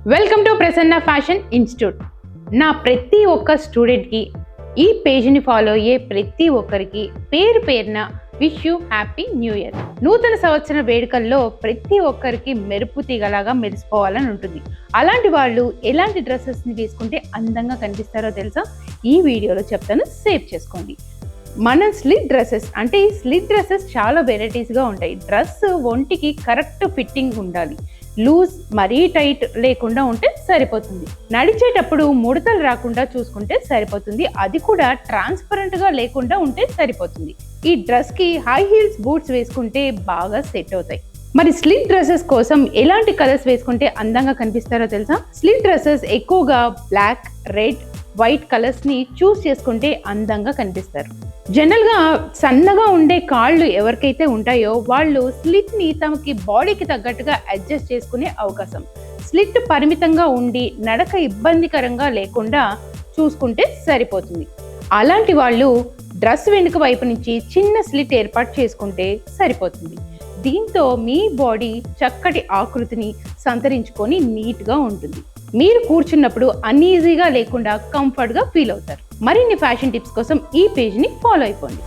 Welcome to Prasanna fashion institute. నా ప్రతి ఒక్క స్టూడెంట్కి ఈ పేజ్ని ఫాలో అయ్యే ప్రతి ఒక్కరికి పేరు పేరున wish you happy new year. నూతన సంవత్సర వేడుకల్లో ప్రతి ఒక్కరికి మెరుపు తీగలాగా మెరిసిపోవాలని ఉంటుంది. అలాంటి వాళ్ళు ఎలాంటి డ్రెస్సెస్ని వేసుకుంటే అందంగా కనిపిస్తారో తెలుసా? ఈ వీడియోలో చెప్తాను, సేవ్ చేసుకోండి. మనం స్లిట్ డ్రెస్సెస్ అంటే ఈ స్లిట్ డ్రెస్సెస్ చాలా వెరైటీస్గా ఉంటాయి. డ్రెస్ ఒంటికి కరెక్ట్ ఫిట్టింగ్ ఉండాలి, లూజ్ మరీ టైట్ లేకుండా ఉంటే సరిపోతుంది. నడిచేటప్పుడు ముడతలు రాకుండా చూసుకుంటే సరిపోతుంది, అది కూడా ట్రాన్స్పరెంట్గా లేకుండా ఉంటే సరిపోతుంది. ఈ డ్రెస్కి హై హీల్స్ బూట్స్ వేసుకుంటే బాగా సెట్ అవుతాయి. మరి స్లిట్ డ్రెస్సెస్ కోసం ఎలాంటి కలర్స్ వేసుకుంటే అందంగా కనిపిస్తారో తెలుసా? స్లిట్ డ్రెస్సెస్ ఎక్కువగా బ్లాక్, రెడ్, వైట్ కలర్స్ ని చూస్ చేసుకుంటే అందంగా కనిపిస్తారు. జనరల్ గా సన్నగా ఉండే కాళ్ళు ఎవరికైతే ఉంటాయో వాళ్ళు స్లిట్ ని తమకి బాడీకి తగ్గట్టుగా అడ్జస్ట్ చేసుకునే అవకాశం. స్లిట్ పరిమితంగా ఉండి నడక ఇబ్బందికరంగా లేకుండా చూసుకుంటే సరిపోతుంది. అలాంటి వాళ్ళు డ్రెస్ వెనుక వైపు నుంచి చిన్న స్లిట్ ఏర్పాటు చేసుకుంటే సరిపోతుంది. దీంతో మీ బాడీ చక్కటి ఆకృతిని సంతరించుకొని నీట్గా ఉంటుంది. మీరు కూర్చున్నప్పుడు అన్ఈజీగా లేకుండా కంఫర్ట్గా ఫీల్ అవుతారు. మరిన్ని ఫ్యాషన్ టిప్స్ కోసం ఈ పేజ్ని ఫాలో అయిపోండి.